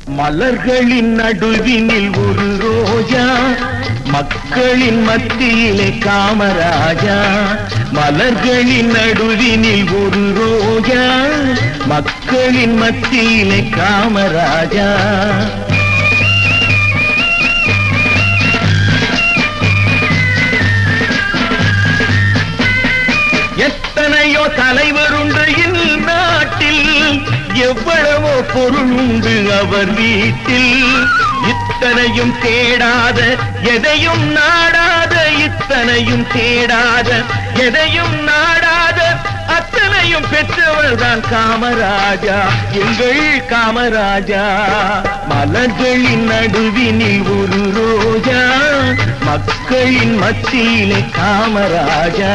மலர்களின் நடுவினில் ஒரு ரோஜா, மக்களின் மத்தியிலே காமராஜா. மலர்களின் நடுவினில் ஒரு ரோஜா, மக்களின் மத்தியிலே காமராஜா. எத்தனையோ தலைவருண்டு இந்நாட்டில், எவ்வளவோ பொருள் உண்டு அவர் வீட்டில். இத்தனையும் தேடாத எதையும் நாடாத, இத்தனையும் தேடாத எதையும் நாடாத, அத்தனையும் பெற்றவர் தான் காமராஜா, எங்கள் காமராஜா. மலர்களின் நடுவினில் ஒரு ரோஜா, மக்களின் மத்தியிலே காமராஜா.